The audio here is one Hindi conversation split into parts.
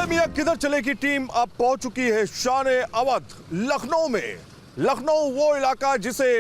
मियां किधर चले की टीम अब पहुंच चुकी है शान अवध लखनऊ में। लखनऊ वो इलाका जिसे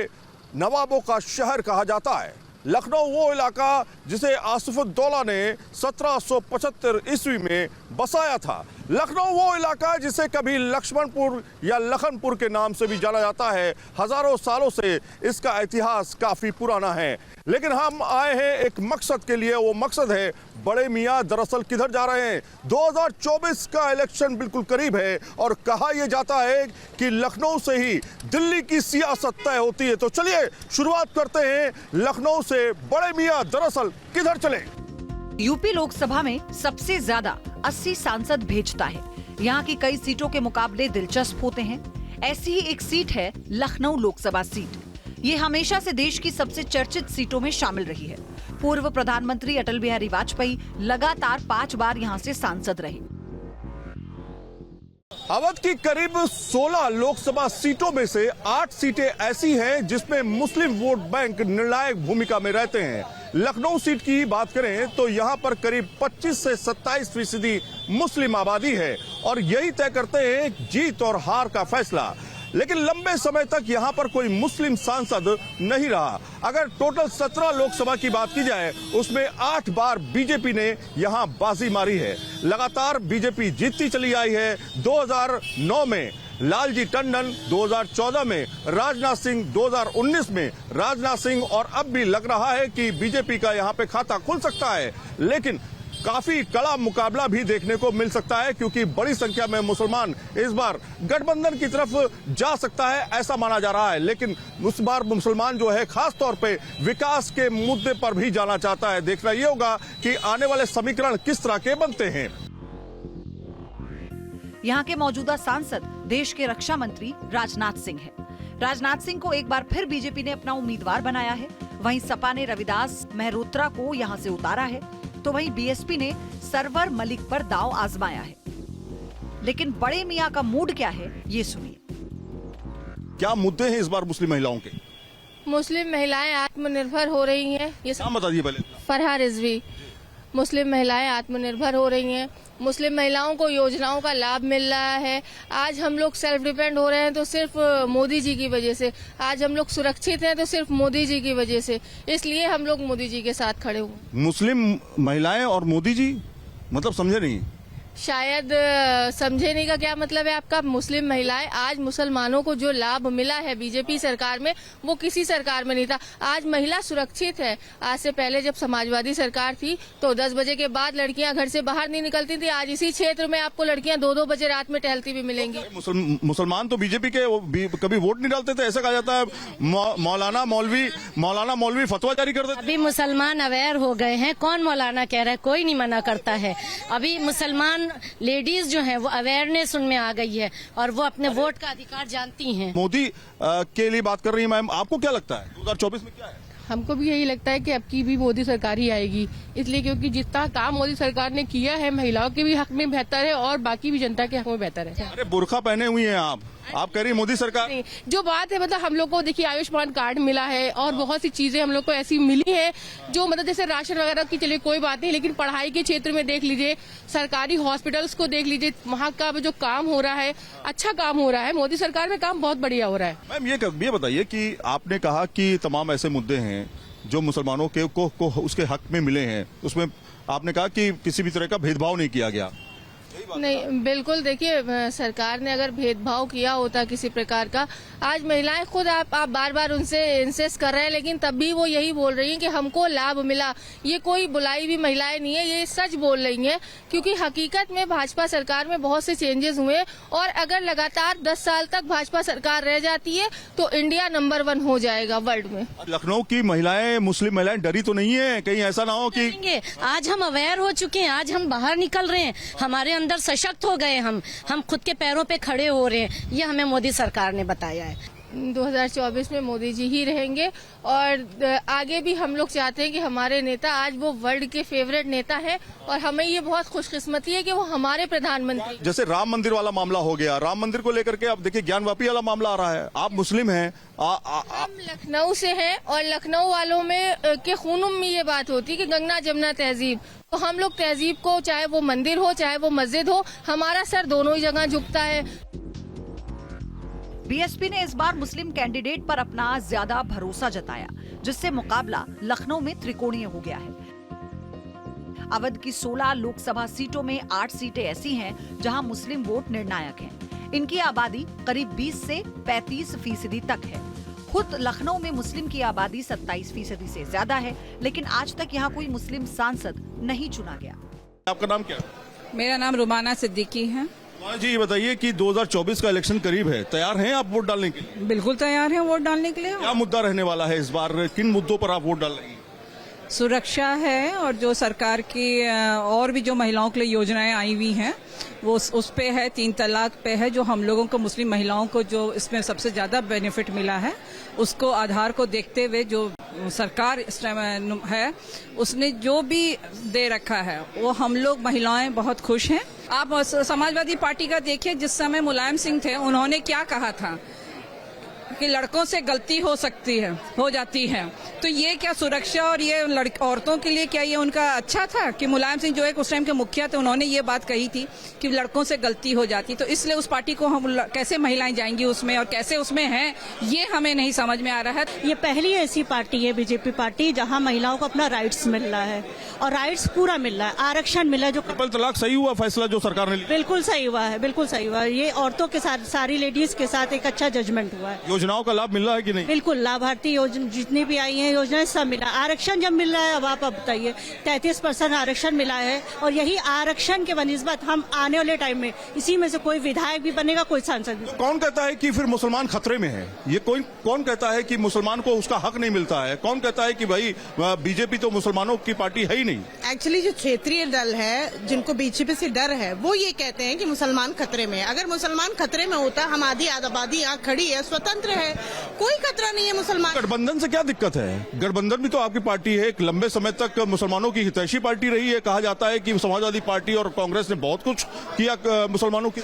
नवाबों का शहर कहा जाता है। लखनऊ वो इलाका जिसे आसिफुद्दौला ने 1775 ईस्वी में बसाया था। लखनऊ वो इलाका जिसे कभी लक्ष्मणपुर या लखनपुर के नाम से भी जाना जाता है। हजारों सालों से इसका इतिहास काफी पुराना है, लेकिन हम आए हैं एक मकसद के लिए। वो मकसद है बड़े मियां दरअसल किधर जा रहे हैं। 2024 का इलेक्शन बिल्कुल करीब है और कहा यह जाता है कि लखनऊ से ही दिल्ली की सियासत तय होती है। तो चलिए शुरुआत करते हैं लखनऊ से। बड़े मियां दरअसल किधर चले। यूपी लोकसभा में सबसे ज्यादा 80 सांसद भेजता है। यहाँ की कई सीटों के मुकाबले दिलचस्प होते हैं। ऐसी ही एक सीट है लखनऊ लोकसभा सीट। ये हमेशा से देश की सबसे चर्चित सीटों में शामिल रही है। पूर्व प्रधानमंत्री अटल बिहारी वाजपेयी लगातार 5 बार यहाँ से सांसद रहे। अवध की करीब 16 लोकसभा सीटों में से 8 सीटें ऐसी हैं जिसमें मुस्लिम वोट बैंक निर्णायक भूमिका में रहते हैं। लखनऊ सीट की बात करें तो यहां पर करीब 25 से 27% मुस्लिम आबादी है और यही तय करते हैं जीत और हार का फैसला। लेकिन लंबे समय तक यहां पर कोई मुस्लिम सांसद नहीं रहा। अगर टोटल 17 लोकसभा की बात की जाए उसमें 8 बार बीजेपी ने यहां बाजी मारी है। लगातार बीजेपी जीतती चली आई है। 2009 में लालजी टंडन, 2014 में राजनाथ सिंह, 2019 में राजनाथ सिंह और अब भी लग रहा है कि बीजेपी का यहां पे खाता खुल सकता है। लेकिन काफी कड़ा मुकाबला भी देखने को मिल सकता है क्योंकि बड़ी संख्या में मुसलमान इस बार गठबंधन की तरफ जा सकता है, ऐसा माना जा रहा है। लेकिन उस बार मुसलमान जो है खास तौर पे विकास के मुद्दे पर भी जाना चाहता है। देखना ये होगा कि आने वाले समीकरण किस तरह के बनते हैं। यहाँ के मौजूदा सांसद देश के रक्षा मंत्री राजनाथ सिंह है। राजनाथ सिंह को एक बार फिर बीजेपी ने अपना उम्मीदवार बनाया है। वहीं सपा ने रविदास मेहरोत्रा को यहाँ से उतारा है, तो वहीं बीएसपी ने सरवर मलिक पर दांव आजमाया है। लेकिन बड़े मियां का मूड क्या है, ये सुनिए। क्या मुद्दे हैं इस बार मुस्लिम महिलाओं के? मुस्लिम महिलाएं आत्मनिर्भर हो रही हैं। ये नाम बताइए पहले। फरहा रिजवी। मुस्लिम महिलाएं आत्मनिर्भर हो रही हैं। मुस्लिम महिलाओं को योजनाओं का लाभ मिल रहा है। आज हम लोग सेल्फ डिपेंड हो रहे हैं तो सिर्फ मोदी जी की वजह से। आज हम लोग सुरक्षित हैं तो सिर्फ मोदी जी की वजह से। इसलिए हम लोग मोदी जी के साथ खड़े हुए। मुस्लिम महिलाएं और मोदी जी, मतलब समझे नहीं? शायद समझे नहीं का क्या मतलब है आपका। मुस्लिम महिलाएं, आज मुसलमानों को जो लाभ मिला है बीजेपी सरकार में वो किसी सरकार में नहीं था। आज महिला सुरक्षित है। आज से पहले जब समाजवादी सरकार थी तो 10 बजे के बाद लड़कियां घर से बाहर नहीं निकलती थी। आज इसी क्षेत्र में आपको लड़कियां 2-2 बजे रात में टहलती भी मिलेंगी। मुसलमान तो बीजेपी के कभी वोट नहीं डालते थे, ऐसा कहा जाता है। मौलाना मौलवी फतवा जारी कर देते। अभी मुसलमान अवेयर हो गए हैं। कौन मौलाना कह रहा है? कोई नहीं मना करता है। अभी मुसलमान लेडीज जो हैं वो अवेयरनेस उनमें आ गई है और वो अपने वोट का अधिकार जानती हैं। मोदी के लिए बात कर रही है मैम, आपको क्या लगता है 2024 में क्या है? हमको भी यही लगता है कि अब की भी मोदी सरकार ही आएगी। इसलिए क्योंकि जितना काम मोदी सरकार ने किया है महिलाओं के भी हक में बेहतर है और बाकी भी जनता के हक में बेहतर है। अरे बुर्का पहने हुई हैं आप कह रही मोदी सरकार। जो बात है मतलब हम लोग को देखिए आयुष्मान कार्ड मिला है और बहुत सी चीजें हम लोग को ऐसी मिली है जो मतलब जैसे राशन वगैरह की चलिए कोई बात नहीं, लेकिन पढ़ाई के क्षेत्र में देख लीजिए, सरकारी हॉस्पिटल्स को देख लीजिए, वहाँ का जो काम हो रहा है अच्छा काम हो रहा है। मोदी सरकार में काम बहुत बढ़िया हो रहा है। मैम ये बताइए कि आपने कहा कि तमाम ऐसे मुद्दे हैं जो मुसलमानों के को उसके हक में मिले हैं, उसमें आपने कहा कि किसी भी तरह का भेदभाव नहीं किया गया। नहीं, बिल्कुल देखिए सरकार ने अगर भेदभाव किया होता किसी प्रकार का, आज महिलाएं खुद आप बार बार उनसे इंसिस्ट कर रहे हैं, लेकिन तब भी वो यही बोल रही हैं कि हमको लाभ मिला। ये कोई बुलाई भी महिलाएं नहीं है, ये सच बोल रही हैं क्योंकि हकीकत में भाजपा सरकार में बहुत से चेंजेस हुए और अगर लगातार 10 साल तक भाजपा सरकार रह जाती है तो इंडिया नंबर 1 हो जाएगा वर्ल्ड में। लखनऊ की महिलाएं, मुस्लिम महिलाएं डरी तो नहीं है? कहीं ऐसा ना हो कि आज हम अवेयर हो चुके हैं, आज हम बाहर निकल रहे हैं, हमारे अंदर सशक्त हो गए, हम खुद के पैरों पे खड़े हो रहे हैं। ये हमें मोदी सरकार ने बताया है। 2024 में मोदी जी ही रहेंगे और आगे भी हम लोग चाहते हैं कि हमारे नेता, आज वो वर्ल्ड के फेवरेट नेता है और हमें ये बहुत खुशकिस्मती है कि वो हमारे प्रधानमंत्री। जैसे राम मंदिर वाला मामला हो गया, राम मंदिर को लेकर के अब देखिए ज्ञानवापी वाला मामला आ रहा है, आप मुस्लिम हैं, हम लखनऊ से हैं और लखनऊ वालों में के खून में ये बात होती है कि गंगा जमुना तहजीब, तो हम लोग तहजीब को, चाहे वो मंदिर हो चाहे वो मस्जिद हो, हमारा सर दोनों ही जगह झुकता है। बीएसपी ने इस बार मुस्लिम कैंडिडेट पर अपना ज्यादा भरोसा जताया, जिससे मुकाबला लखनऊ में त्रिकोणीय हो गया है। अवध की 16 लोकसभा सीटों में 8 सीटें ऐसी हैं जहां मुस्लिम वोट निर्णायक हैं। इनकी आबादी करीब 20 से 35% तक है। खुद लखनऊ में मुस्लिम की आबादी 27% से ज्यादा है, लेकिन आज तक यहाँ कोई मुस्लिम सांसद नहीं चुना गया। आपका नाम क्या है? मेरा नाम रुमाना सिद्दीकी है। जी ये बताइए कि 2024 का इलेक्शन करीब है, तैयार हैं आप वोट डालने के लिए? बिल्कुल तैयार हैं वोट डालने के लिए। क्या मुद्दा रहने वाला है इस बार, किन मुद्दों पर आप वोट डाल रही हैं? सुरक्षा है और जो सरकार की और भी जो महिलाओं के लिए योजनाएं आई हुई हैं वो उस पे है, 3 तलाक पे है, जो हम लोगों को, मुस्लिम महिलाओं को जो इसमें सबसे ज्यादा बेनिफिट मिला है, उसको आधार को देखते हुए जो सरकार इस टाइम है उसने जो भी दे रखा है वो हम लोग महिलाएं बहुत खुश हैं। आप समाजवादी पार्टी का देखिए, जिस समय मुलायम सिंह थे उन्होंने क्या कहा था कि लड़कों से गलती हो सकती है, हो जाती है, तो ये क्या सुरक्षा और ये औरतों के लिए क्या ये उनका अच्छा था कि मुलायम सिंह जो एक उस टाइम के मुखिया थे उन्होंने ये बात कही थी कि लड़कों से गलती हो जाती, तो इसलिए उस पार्टी को हम कैसे महिलाएं जाएंगी उसमें और कैसे उसमें हैं ये हमें नहीं समझ में आ रहा है। ये पहली ऐसी पार्टी है बीजेपी पार्टी जहां महिलाओं को अपना राइट्स मिल रहा है और राइट्स पूरा मिल रहा है, आरक्षण मिला है। जो ट्रिपल तलाक सही हुआ फैसला जो सरकार ने लिया? बिल्कुल सही हुआ है, बिल्कुल सही हुआ है। ये औरतों के साथ, सारी लेडीज के साथ एक अच्छा जजमेंट हुआ है। योजनाओं का लाभ मिल रहा है कि नहीं? बिल्कुल, लाभार्थी योजना जितनी भी आई हैं योजनाएं सब मिला। आरक्षण जब मिल रहा है, अब आप बताइए 33% आरक्षण मिला है और यही आरक्षण के बनिस्बत हम आने वाले टाइम में इसी में से कोई विधायक भी बनेगा, कोई सांसद भी। कौन कहता है कि फिर मुसलमान खतरे में है? ये कौन कहता है कि मुसलमान को उसका हक नहीं मिलता है? कौन कहता है कि भाई बीजेपी तो मुसलमानों की पार्टी है ही नहीं? एक्चुअली जो क्षेत्रीय दल है जिनको बीजेपी से डर है वो ये कहते हैं कि मुसलमान खतरे में है। अगर मुसलमान खतरे में होता, हम आधी आबादी यहाँ खड़ी है, स्वतंत्र है, कोई खतरा नहीं है मुसलमान। गठबंधन से क्या दिक्कत है? गठबंधन भी तो आपकी पार्टी है, एक लंबे समय तक मुसलमानों की हितैषी पार्टी रही है। कहा जाता है कि समाजवादी पार्टी और कांग्रेस ने बहुत कुछ किया मुसलमानों की।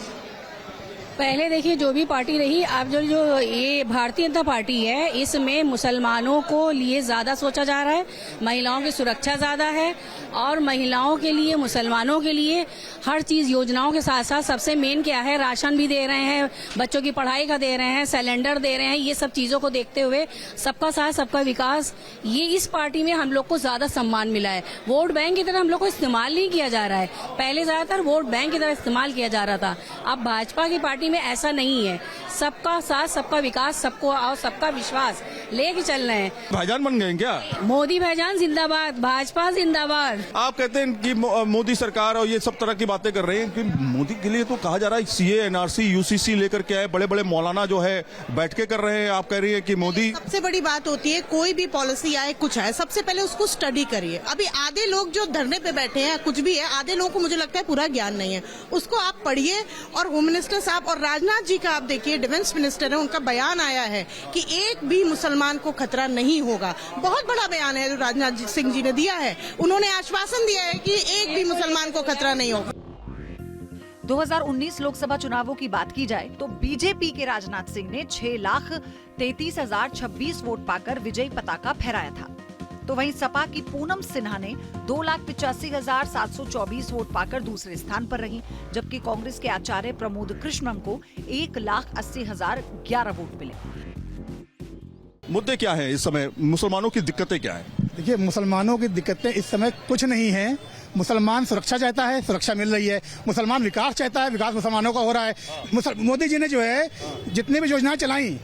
पहले देखिए जो भी पार्टी रही, आप जो ये भारतीय जनता पार्टी है इसमें मुसलमानों को लिए ज्यादा सोचा जा रहा है, महिलाओं की सुरक्षा ज्यादा है और महिलाओं के लिए, मुसलमानों के लिए हर चीज, योजनाओं के साथ साथ सबसे मेन क्या है, राशन भी दे रहे हैं, बच्चों की पढ़ाई का दे रहे हैं, सिलेंडर दे रहे हैं। ये सब चीजों को देखते हुए सबका साथ सबका विकास, ये इस पार्टी में हम लोग को ज्यादा सम्मान मिला है। वोट बैंक की तरह हम लोग को इस्तेमाल नहीं किया जा रहा है, पहले ज्यादातर वोट बैंक की तरह इस्तेमाल किया जा रहा था। अब भाजपा की पार्टी में ऐसा नहीं है, सबका साथ सबका विकास, सबको और सबका विश्वास लेके चल रहे हैं। भाईजान बन गए क्या? मोदी भाईजान जिंदाबाद, भाजपा जिंदाबाद। आप कहते हैं कि मोदी सरकार और ये सब तरह की बातें कर रहे हैं कि मोदी के लिए तो कहा जा रहा है सीए, एनआरसी, यूसीसी लेकर के आए, बड़े बड़े मौलाना जो है बैठ के कर रहे हैं। आप कह रही है कि मोदी, सबसे बड़ी बात होती है कोई भी पॉलिसी आए, कुछ है, सबसे पहले उसको स्टडी करिए। अभी आधे लोग जो धरने पे बैठे हैं, कुछ भी है, आधे लोगों को मुझे लगता है पूरा ज्ञान नहीं है, उसको आप पढ़िए। और होम मिनिस्टर साहब और राजनाथ जी का आप देखिए, डिफेंस मिनिस्टर है, उनका बयान आया है कि एक भी मुसलमान को खतरा नहीं होगा। बहुत बड़ा बयान है जो राजनाथ सिंह जी ने दिया है, उन्होंने आश्वासन दिया है कि एक भी मुसलमान को खतरा नहीं होगा। 2019 लोकसभा चुनावों की बात की जाए तो बीजेपी के राजनाथ सिंह ने 6,33,026 वोट पाकर विजयी पताका फहराया था, तो वहीं सपा की पूनम सिन्हा ने 2,85,724 वोट पाकर दूसरे स्थान पर रही, जबकि कांग्रेस के आचार्य प्रमोद कृष्णम को 1,80,011 वोट मिले। मुद्दे क्या है इस समय? मुसलमानों की दिक्कतें क्या है? देखिए, मुसलमानों की दिक्कतें इस समय कुछ नहीं है। मुसलमान सुरक्षा चाहता है, सुरक्षा मिल रही है। मुसलमान विकास चाहता है, विकास मुसलमानों का हो रहा है। मोदी जी ने जो है जितनी भी योजनाएं चलाई,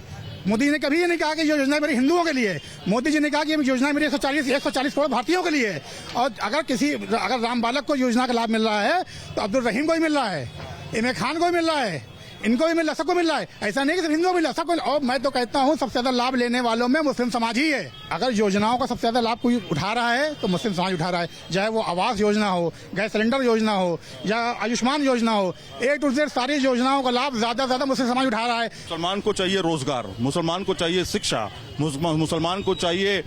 मोदी जी ने कभी ये नहीं कहा कि ये योजना मेरे हिंदुओं के लिए है। मोदी जी ने कहा कि ये योजना मेरे 140 करोड़ भारतीयों के लिए है। और अगर राम बालक को योजना का लाभ मिल रहा है तो अब्दुल रहीम को ही मिल रहा है, इमरान खान को ही मिल रहा है, इनको भी मिल रहा है, सबको मिल रहा है। ऐसा नहीं कि सिर्फ हिंदुओं को मिल रहा है, सबको। और मैं तो कहता हूँ सबसे ज्यादा लाभ लेने वालों में मुस्लिम समाज ही है। अगर योजनाओं का सबसे ज्यादा लाभ कोई उठा रहा है तो मुस्लिम समाज उठा रहा है, चाहे वो आवास योजना हो, गैस सिलेंडर योजना हो या आयुष्मान योजना हो, A to Z सारी योजनाओं का लाभ ज्यादा मुस्लिम समाज उठा रहा है। मुसलमान को चाहिए रोजगार, मुसलमान को चाहिए शिक्षा, मुसलमान को चाहिए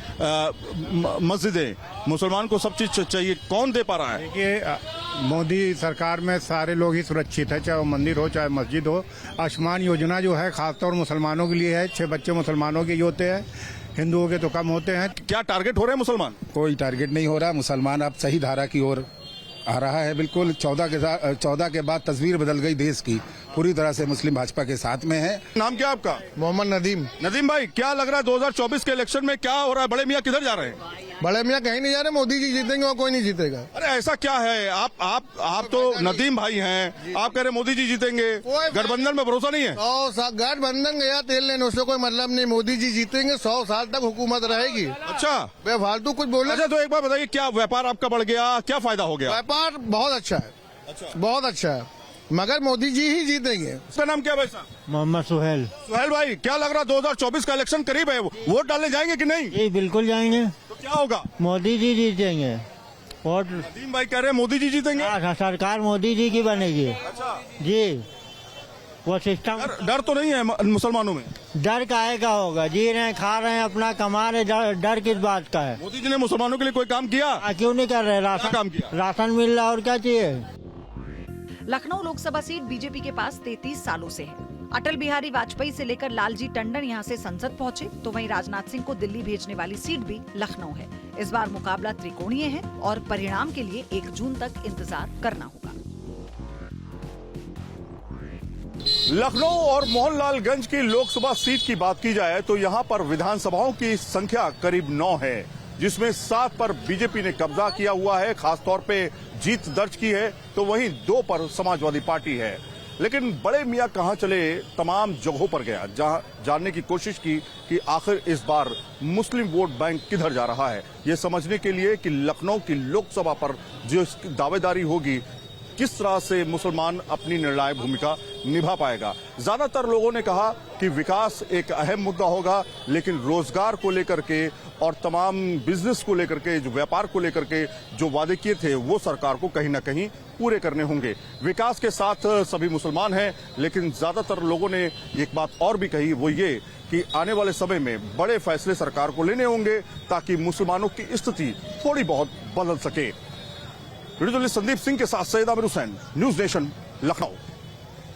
मस्जिदें, मुसलमान को सब चीज चाहिए। कौन दे पा रहा है? देखिए, मोदी सरकार में सारे लोग ही सुरक्षित है, चाहे वो मंदिर हो चाहे मस्जिद हो। आयुष्मान योजना जो है खासतौर मुसलमानों के लिए है। 6 बच्चे मुसलमानों के ही होते हैं, हिंदुओं के तो कम होते हैं। क्या टारगेट हो रहे हैं मुसलमान? कोई टारगेट नहीं हो रहा। मुसलमान अब सही धारा की ओर आ रहा है। बिल्कुल 14 के बाद तस्वीर बदल गई देश की। पूरी तरह से मुस्लिम भाजपा के साथ में है। नाम क्या आपका? मोहम्मद नदीम। नदीम भाई, क्या लग रहा है 2024 के इलेक्शन में क्या हो रहा है? बड़े मियाँ किधर जा रहे हैं? बड़े मियाँ कहीं नहीं जा रहे, मोदी जी जीतेंगे और कोई नहीं जीतेगा। अरे ऐसा क्या है? आप तो नदीम भाई हैं, आप कह रहे मोदी जी जीतेंगे, गठबंधन में भरोसा नहीं है? 100 गठबंधन गया तेल लेने, उससे कोई मतलब नहीं। मोदी जी जीतेंगे, 100 साल तक हुकूमत रहेगी। अच्छा, बेफालतू कुछ बोले। अच्छा, तो एक बार बताइए, क्या व्यापार आपका बढ़ गया? क्या फायदा हो गया? व्यापार बहुत अच्छा है। अच्छा, बहुत अच्छा है, मगर मोदी जी ही जीतेंगे। उसका नाम क्या भाई साहब? मोहम्मद सुहेल। सुहेल भाई, क्या लग रहा 2024 का इलेक्शन करीब है, वोट डालने जाएंगे कि नहीं? जी बिल्कुल जाएंगे। तो क्या होगा? मोदी जी जीतेंगे। और नदीम भाई कह रहे हैं मोदी जी जीतेंगे। सरकार मोदी जी की बनेगी। अच्छा जी, वो सिस्टम। डर तो नहीं है मुसलमानों में? डर काहे का होगा? जी रहे हैं, खा रहे हैं, अपना कमा रहे, डर किस बात का है? मोदी जी ने मुसलमानों के लिए कोई काम किया? क्यों नहीं कर रहे? राशन काम किया, राशन मिल रहा, और क्या चाहिए? लखनऊ लोकसभा सीट बीजेपी के पास 33 सालों से है। अटल बिहारी वाजपेयी से लेकर लालजी टंडन यहां से संसद पहुंचे, तो वहीं राजनाथ सिंह को दिल्ली भेजने वाली सीट भी लखनऊ है। इस बार मुकाबला त्रिकोणीय है और परिणाम के लिए 1 जून तक इंतजार करना होगा। लखनऊ और मोहनलालगंज की लोकसभा सीट की बात की जाए तो यहां पर विधानसभाओं की संख्या करीब 9 है, जिसमें 7 पर बीजेपी ने कब्जा किया हुआ है, खासतौर पे जीत दर्ज की है, तो वहीं 2 पर समाजवादी पार्टी है। लेकिन बड़े मियाँ कहां चले तमाम जगहों पर गया, जहां जानने की कोशिश की कि आखिर इस बार मुस्लिम वोट बैंक किधर जा रहा है, ये समझने के लिए कि लखनऊ की लोकसभा पर जो दावेदारी होगी, किस तरह से मुसलमान अपनी निर्णायक भूमिका निभा पाएगा। ज्यादातर लोगों ने कहा कि विकास एक अहम मुद्दा होगा, लेकिन रोजगार को लेकर के और तमाम बिजनेस को लेकर के, जो व्यापार को लेकर के जो वादे किए थे, वो सरकार को कहीं ना कहीं पूरे करने होंगे। विकास के साथ सभी मुसलमान हैं, लेकिन ज्यादातर लोगों ने एक बात और भी कही, वो ये कि आने वाले समय में बड़े फैसले सरकार को लेने होंगे ताकि मुसलमानों की स्थिति थोड़ी बहुत बदल सके। वीडियो जर्नलिस्ट संदीप सिंह के साथ सैयद आमिर हुसैन, न्यूज नेशन, लखनऊ।